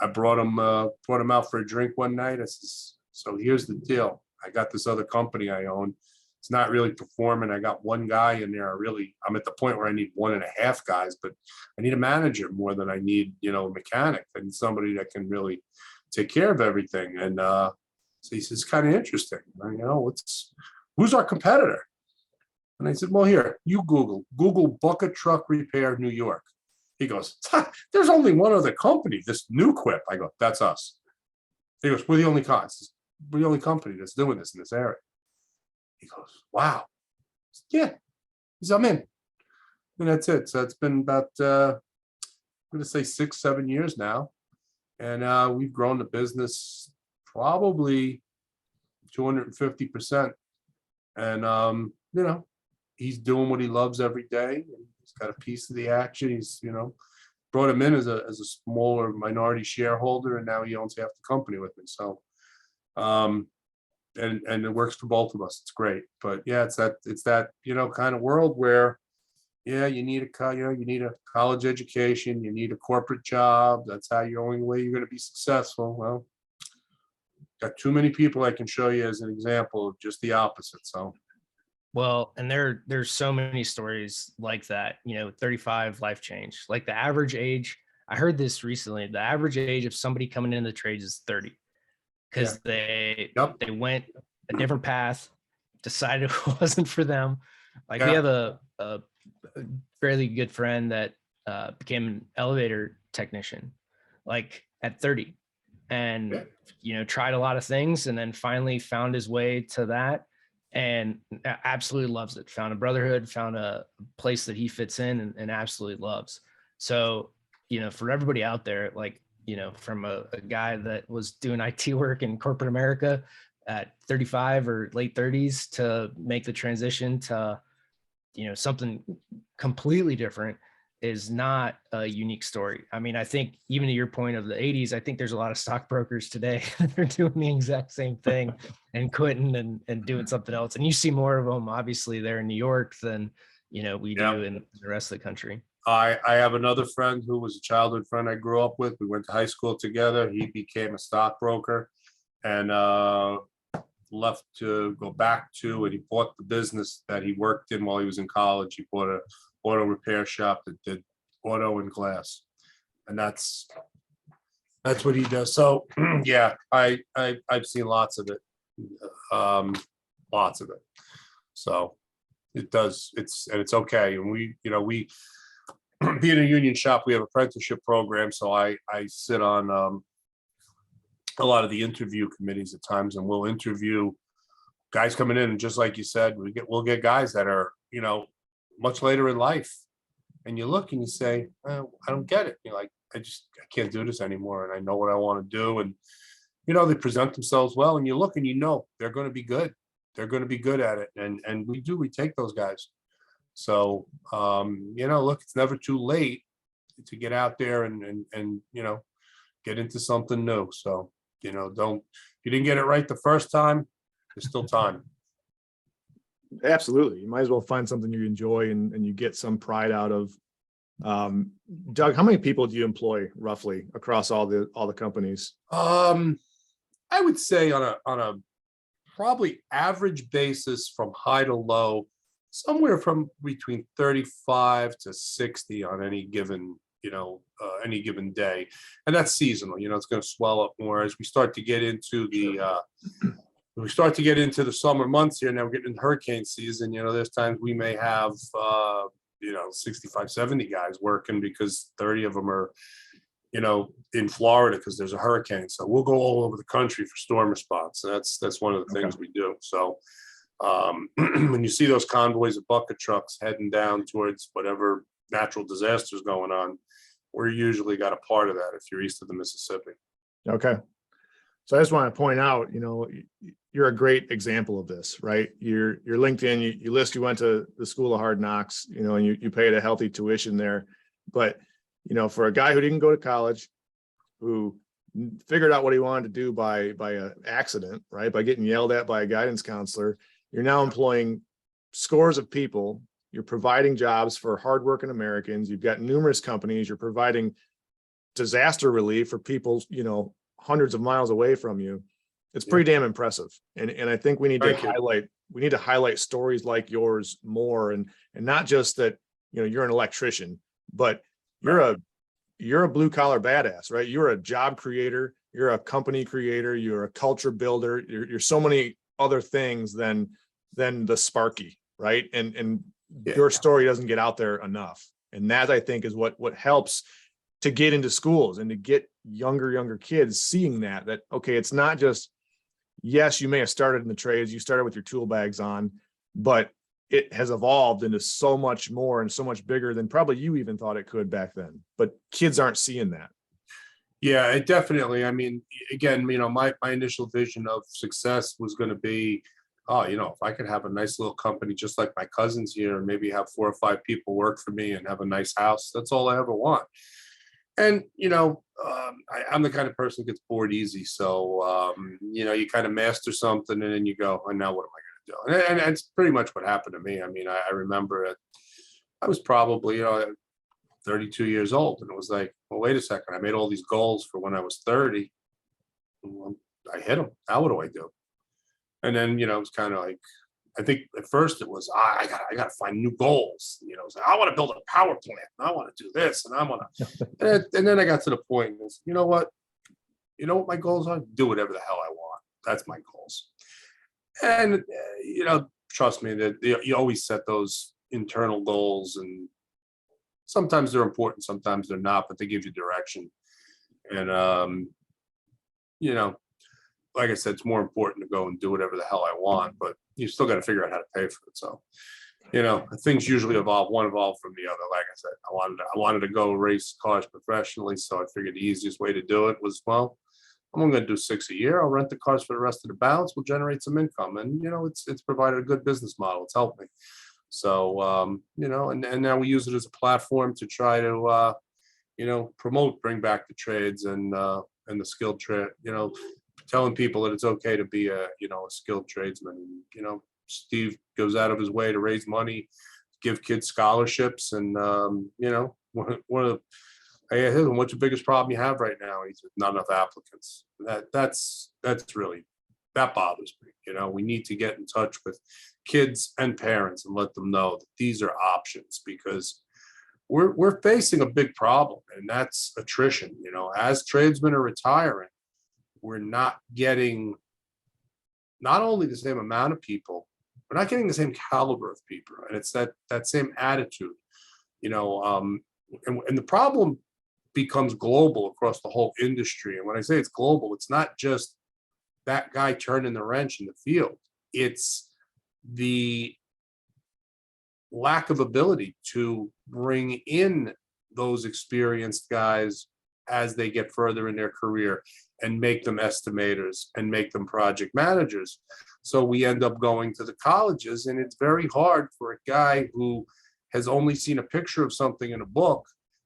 I brought him out for a drink one night. I says, "So here's the deal. I got this other company I own. It's not really performing. I got one guy in there. I'm at the point where I need 1.5 guys, but I need a manager more than I need, a mechanic. I need somebody that can really take care of everything." And so he says, "It's kind of interesting. Who's our competitor?" And I said, "Well, here, you Google bucket truck repair New York." He goes, "There's only one other company, this New Quip." I go, "That's us." He goes, "We're the only company that's doing this in this area." He goes, "Wow." I said, "Yeah." He says, "I'm in." And that's it. So it's been about, I'm going to say 6-7 years now. And we've grown the business probably 250%. And, he's doing what he loves every day. And he's got a piece of the action. He's, brought him in as a smaller minority shareholder, and now he owns half the company with me. So, and it works for both of us. It's great. But yeah, it's that kind of world where, yeah, you need a college education, you need a corporate job. That's how the only way you're going to be successful. Well, got too many people I can show you as an example of just the opposite. So, well, and there's so many stories like that. 35 life change. Like the average age, I heard this recently. The average age of somebody coming into the trades is 30, because they went a different path, decided it wasn't for them. Like we have a fairly good friend that became an elevator technician, like at 30, and tried a lot of things, and then finally found his way to that, and absolutely loves it. Found a brotherhood, found a place that he fits in, and absolutely loves. So for everybody out there, like from a guy that was doing IT work in corporate America at 35 or late 30s to make the transition to something completely different is not a unique story. I mean, I think even to your point of the 80s, I think there's a lot of stockbrokers today that are doing the exact same thing and quitting and doing something else. And you see more of them, obviously, there in New York than, we do in the rest of the country. I have another friend who was a childhood friend I grew up with. We went to high school together. He became a stockbroker and left to go back to, and he bought the business that he worked in while he was in college. He bought a auto repair shop that did auto and glass. And that's That's what he does. So, yeah, I've seen lots of it. Um, Lots of it. So it does, it's okay. And we being a union shop, we have apprenticeship program. So I sit on a lot of the interview committees at times, and we'll interview guys coming in. And just like you said, we'll get guys that are, much later in life. And you look and you say, I don't get it. You're like, I can't do this anymore. And I know what I want to do. And, they present themselves well, and you look and they're going to be good. They're going to be good at it. And we take those guys. So, look, it's never too late to get out there and get into something new. So, if you didn't get it right the first time, there's still time. Absolutely. You might as well find something you enjoy and you get some pride out of. Doug, how many people do you employ roughly across all the companies? I would say on a probably average basis from high to low, somewhere from between 35 to 60 on any given day. And that's seasonal. It's going to swell up more as we start to get into the summer months here. Now we're getting into hurricane season. There's times we may have 65, 70 guys working because 30 of them are in Florida because there's a hurricane. So we'll go all over the country for storm response. And that's one of the things we do. So when you see those convoys of bucket trucks heading down towards whatever natural disaster is going on, we're usually got a part of that if you're east of the Mississippi. Okay. So I just want to point out, you're a great example of this, right? Your LinkedIn, you list you went to the School of Hard Knocks, and you paid a healthy tuition there. But, for a guy who didn't go to college, who figured out what he wanted to do by an accident, right? By getting yelled at by a guidance counselor, you're now employing scores of people. You're providing jobs for hardworking Americans. You've got numerous companies. You're providing disaster relief for people, hundreds of miles away from you. It's pretty damn impressive. And I think we need to highlight stories like yours more, and not just that, you're an electrician, but you're a blue collar badass, right? You're a job creator, you're a company creator, you're a culture builder, you're so many other things than the Sparky, right? And your story doesn't get out there enough. And that, I think, is what helps to get into schools and to get younger kids seeing that, okay, it's not just, yes, you may have started in the trades, you started with your tool bags on, but it has evolved into so much more and so much bigger than probably you even thought it could back then. But kids aren't seeing that. Yeah, it definitely. I mean, again, my initial vision of success was going to be, if I could have a nice little company just like my cousins here, and maybe have 4 or 5 people work for me and have a nice house. That's all I ever want. And, I'm the kind of person who gets bored easy. So, you kind of master something and then you go, and now what am I going to do? And it's pretty much what happened to me. I mean, I remember it. I was probably, 32 years old, and it was like, well, wait a second. I made all these goals for when I was 30. Well, I hit them. Now what do I do? And then, it was kind of like, I think at first it was, I got to find new goals. It's like, I want to build a power plant. And I want to do this, and I want to. And then I got to the point, and you know what my goals are? Do whatever the hell I want. That's my goals. And trust me, that you always set those internal goals, and sometimes they're important, sometimes they're not, but they give you direction. And like I said, it's more important to go and do whatever the hell I want, but you still got to figure out how to pay for it. So, things usually one evolve from the other. Like I said, I wanted to go race cars professionally. So I figured the easiest way to do it was, well, I'm only going to do 6 a year. I'll rent the cars for the rest of the balance. We'll generate some income. And, it's provided a good business model. It's helped me. So, and now we use it as a platform to try to, bring back the trades and the skilled trade, telling people that it's okay to be a skilled tradesman. Steve goes out of his way to raise money, give kids scholarships, and one of what's the biggest problem you have right now? He said, not enough applicants. That's really, that bothers me. We need to get in touch with kids and parents and let them know that these are options, because we're facing a big problem, and that's attrition. as tradesmen are retiring, we're not getting not only the same amount of people, we're not getting the same caliber of people. And it's that same attitude, and the problem becomes global across the whole industry. And when I say it's global, it's not just that guy turning the wrench in the field. It's the lack of ability to bring in those experienced guys as they get further in their career and make them estimators and make them project managers. So we end up going to the colleges, and it's very hard for a guy who has only seen a picture of something in a book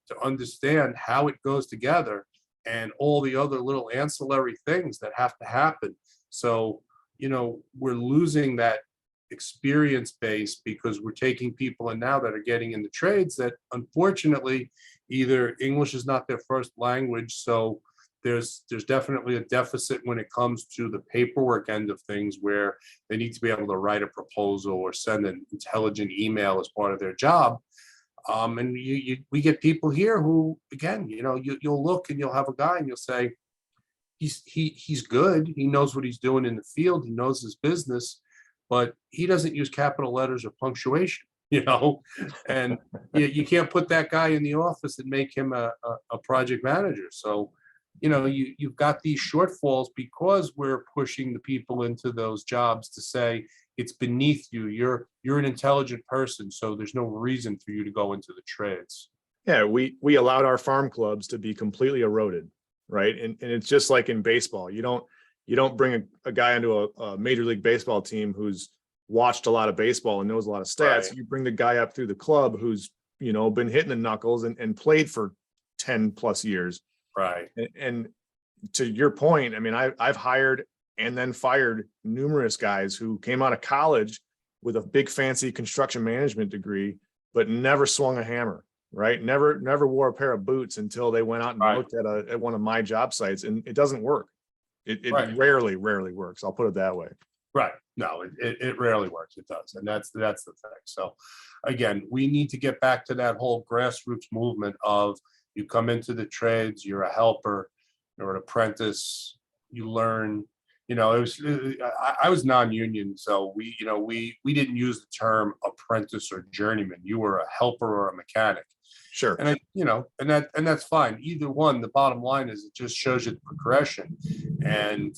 to understand how it goes together and all the other little ancillary things that have to happen. So, we're losing that experience base because we're taking people in now that are getting into trades that unfortunately either English is not their first language, so there's definitely a deficit when it comes to the paperwork end of things, where they need to be able to write a proposal or send an intelligent email as part of their job. And we get people here who, again, you'll look and you'll have a guy and you'll say, he's good, he knows what he's doing in the field, he knows his business, but he doesn't use capital letters or punctuation, and you can't put that guy in the office and make him a project manager. So, you've got these shortfalls because we're pushing the people into those jobs to say it's beneath you. You're an intelligent person, so there's no reason for you to go into the trades. Yeah, we allowed our farm clubs to be completely eroded, right? And it's just like in baseball. You don't bring a guy into a major league baseball team who's watched a lot of baseball and knows a lot of stats. Right. You bring the guy up through the club who's been hitting the knuckles and played for 10 plus years. Right. And to your point, I mean, I've hired and then fired numerous guys who came out of college with a big fancy construction management degree, but never swung a hammer, right? Never wore a pair of boots until they went out and Right. worked at one of my job sites, and it doesn't work. It Right. rarely works. I'll put it that way. Right. No, it rarely works. It does. And that's the thing. So again, we need to get back to that whole grassroots movement of you come into the trades, you're a helper, you're an apprentice, you learn. I was non-union, so we didn't use the term apprentice or journeyman. You were a helper or a mechanic. Sure. And and that's fine. Either one, the bottom line is it just shows you the progression. And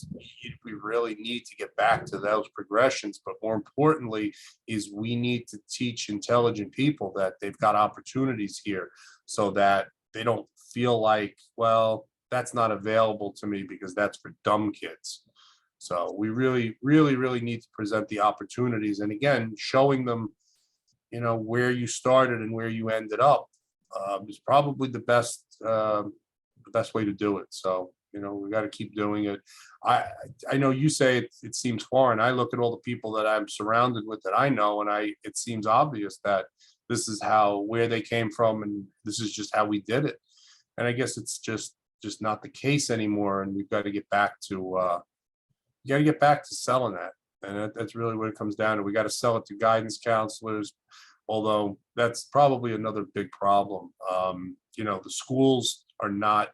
we really need to get back to those progressions. But more importantly, is we need to teach intelligent people that they've got opportunities here so that they don't feel like, well, that's not available to me because that's for dumb kids. So we really, really, really need to present the opportunities. And again, showing them, where you started and where you ended up is probably the best way to do it. So, we got to keep doing it. I know you say it seems foreign. I look at all the people that I'm surrounded with that I know, and it seems obvious that this is where they came from, and this is just how we did it. And I guess it's just not the case anymore. And we've got to get back to selling that. And that's really what it comes down to. We got to sell it to guidance counselors, although that's probably another big problem. The schools are not,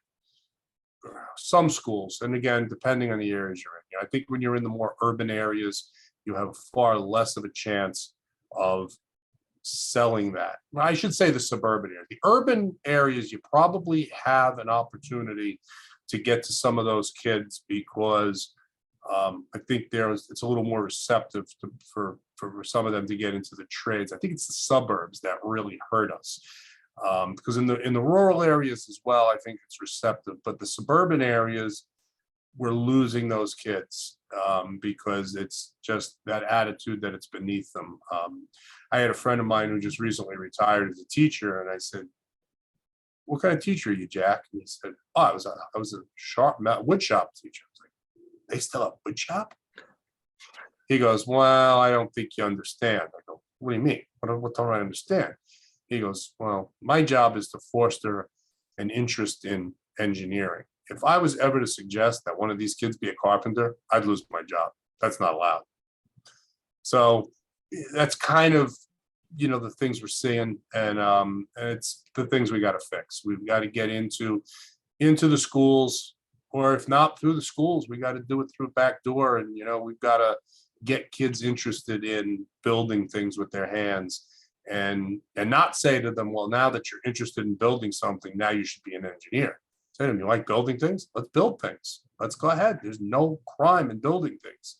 some schools, and again, depending on the areas you're in. I think when you're in the more urban areas, you have far less of a chance of selling that. Well, I should say the suburban area. The urban areas, you probably have an opportunity to get to some of those kids because I think it's a little more receptive for some of them to get into the trades. I think it's the suburbs that really hurt us because in the rural areas as well, I think it's receptive, but the suburban areas, we're losing those kids because it's just that attitude that it's beneath them. I had a friend of mine who just recently retired as a teacher, and I said, "What kind of teacher are you, Jack?" And he said, "Oh, I was a wood shop teacher." I was like, "They still have wood shop?" He goes, "Well, I don't think you understand." I go, "What do you mean? What don't I understand?" He goes, "Well, my job is to foster an interest in engineering. If I was ever to suggest that one of these kids be a carpenter, I'd lose my job. That's not allowed." So that's kind of, the things we're seeing, and it's the things we got to fix. We've got to get into into the schools, or if not through the schools, we got to do it through back door. And, we've got to get kids interested in building things with their hands, and not say to them, well, now that you're interested in building something, now you should be an engineer. Say to them, you like building things? Let's build things. Let's go ahead. There's no crime in building things.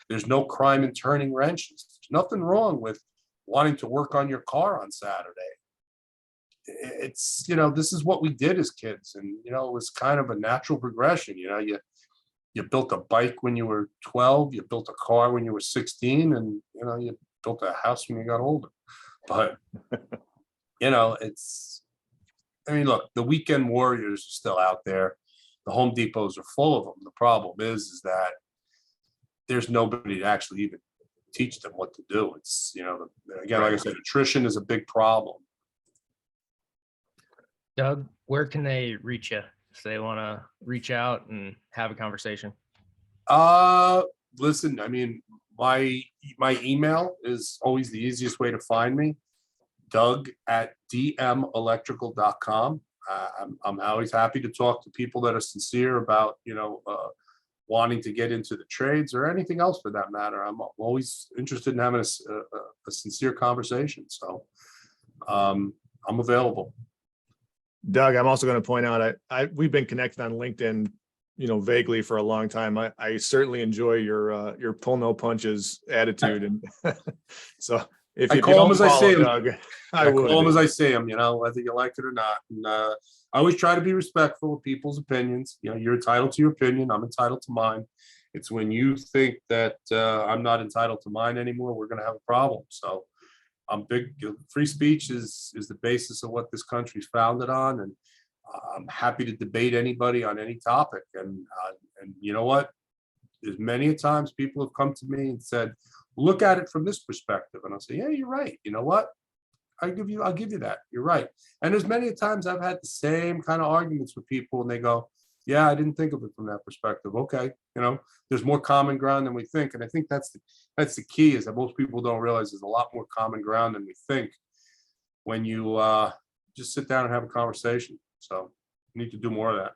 There's no crime in turning wrenches. There's nothing wrong with wanting to work on your car on Saturday. It's, this is what we did as kids. And, it was kind of a natural progression. You built a bike when you were 12, you built a car when you were 16, and, you built a house when you got older. But, look, the weekend warriors are still out there. The Home Depots are full of them. The problem is that there's nobody to actually even teach them what to do. It's, again, like I said, attrition is a big problem. Doug, where can they reach you if they want to reach out and have a conversation? Listen, my email is always the easiest way to find me. Doug@dmelectrical.com. I'm always happy to talk to people that are sincere about, wanting to get into the trades or anything else for that matter. I'm always interested in having a sincere conversation. So I'm available. Doug, I'm also going to point out, we've been connected on LinkedIn, vaguely for a long time. I certainly enjoy your pull no punches attitude. And so if you call him as I see him, Doug, I call him as I see him, whether you like it or not. And I always try to be respectful of people's opinions. You're entitled to your opinion. I'm entitled to mine. It's when you think that I'm not entitled to mine anymore, we're going to have a problem. So I'm big. Free speech is the basis of what this country's founded on, and I'm happy to debate anybody on any topic. And you know what? There's many times people have come to me and said, "Look at it from this perspective," and I'll say, "Yeah, you're right. You know what? I'll give you that. You're right." And there's many times I've had the same kind of arguments with people, and they go, "Yeah, I didn't think of it from that perspective." Okay, there's more common ground than we think, and I think that's the key, is that most people don't realize there's a lot more common ground than we think when you just sit down and have a conversation. So we need to do more of that.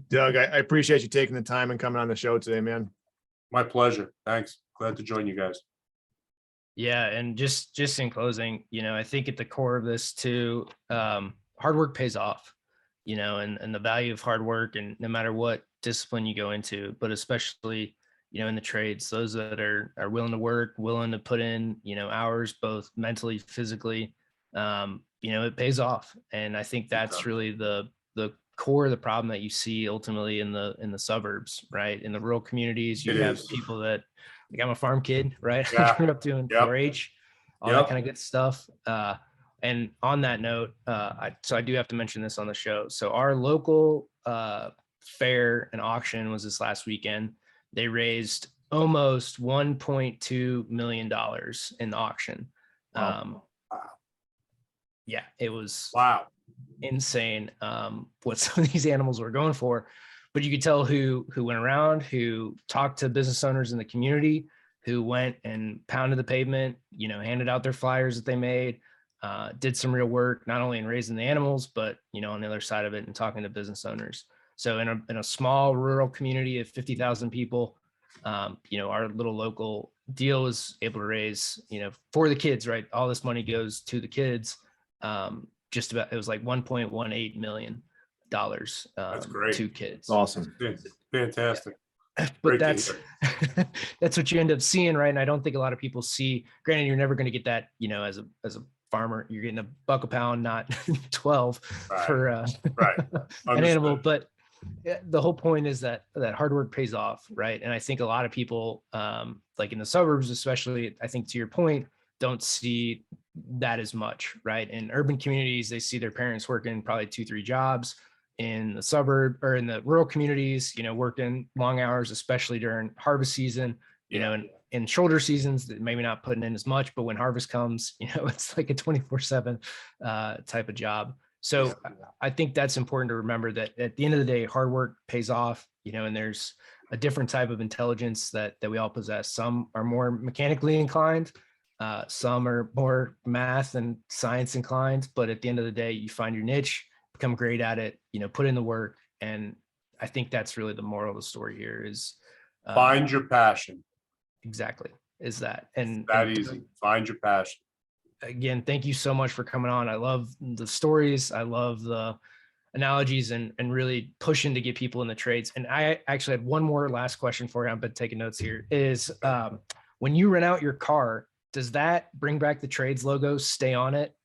Doug, I appreciate you taking the time and coming on the show today, man. My pleasure. Thanks. Glad to join you guys. Yeah, and just in closing, I think at the core of this too, hard work pays off, and the value of hard work, and no matter what discipline you go into, but especially, in the trades, those that are willing to work, willing to put in, hours, both mentally, physically, it pays off. And I think that's really the core of the problem that you see ultimately in the suburbs, right? In the rural communities, you have people that, like, I'm a farm kid, right? Yeah. I grew up doing 4-H, all that kind of good stuff. And on that note, I do have to mention this on the show. So our local fair and auction was this last weekend. They raised almost $1.2 million in the auction. Wow. Yeah, it was insane what some of these animals were going for. But you could tell who went around, who talked to business owners in the community, who went and pounded the pavement, handed out their flyers that they made, did some real work, not only in raising the animals, but, on the other side of it and talking to business owners. So in a small rural community of 50,000 people, our little local deal was able to raise, for the kids, right? All this money goes to the kids. Just about, it was like $1.18 million. That's great. To kids. Awesome. Fantastic. But that's that's what you end up seeing, right? And I don't think a lot of people see. Granted, you're never going to get that, as a farmer, you're getting $1 a pound, not 12 for an animal. But the whole point is that hard work pays off, right? And I think a lot of people, like in the suburbs, especially, I think to your point, don't see that as much, right? In urban communities, they see their parents working probably 2-3 jobs. In the suburb or in the rural communities, working long hours, especially during harvest season, and in shoulder seasons, maybe not putting in as much, but when harvest comes, it's like a 24/7 type of job. So I think that's important to remember, that at the end of the day, hard work pays off, and there's a different type of intelligence that we all possess. Some are more mechanically inclined. Some are more math and science inclined, but at the end of the day, you find your niche, become great at it, put in the work. And I think that's really the moral of the story here is Find your passion. exactly is that. And That easy. Find your passion. Again, thank you so much for coming on. I love the stories. I love the analogies and really pushing to get people in the trades. And I actually had one more last question for you. I've been taking notes here is when you rent out your car, does that bring back the trades logo, stay on it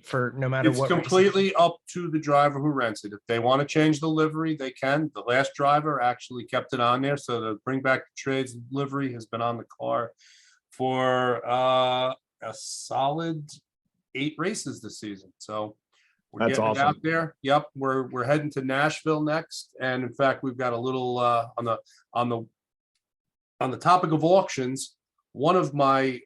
for no matter It's what? completely up to the driver who rents it. If they want to change the livery, they can. The last driver actually kept it on there. So the bring back the trades livery has been on the car for a solid 8 races this season. So we're That's getting it out awesome. there. Yep, we're heading to Nashville next. And in fact, we've got a little on the topic of auctions. One of my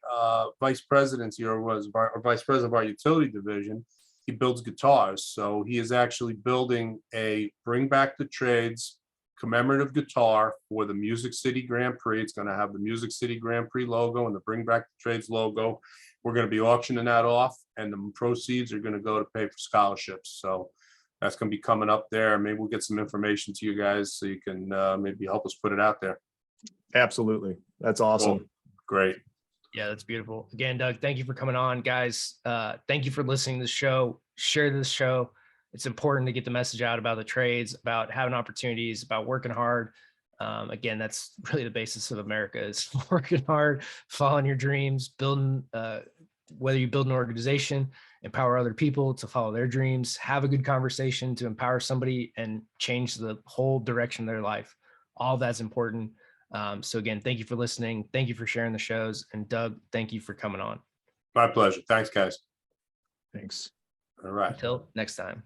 vice presidents here was our vice president of our utility division. He builds guitars. So he is actually building a bring back the trades commemorative guitar for the Music City Grand Prix. It's going to have the Music City Grand Prix logo and the bring back the trades logo. We're going to be auctioning that off, and the proceeds are going to go to pay for scholarships. So that's going to be coming up there. Maybe we'll get some information to you guys so you can maybe help us put it out there. Absolutely. That's awesome. Cool. Great. Yeah, that's beautiful. Again, Doug, thank you for coming on, guys. Thank you for listening to the show. Share this show. It's important to get the message out about the trades, about having opportunities, about working hard. Again, that's really the basis of America is working hard, following your dreams, building, whether you build an organization, empower other people to follow their dreams, have a good conversation to empower somebody and change the whole direction of their life. All that's important. So again, thank you for listening. Thank you for sharing the shows. And Doug, thank you for coming on. My pleasure. Thanks, guys. Thanks. All right. Until next time.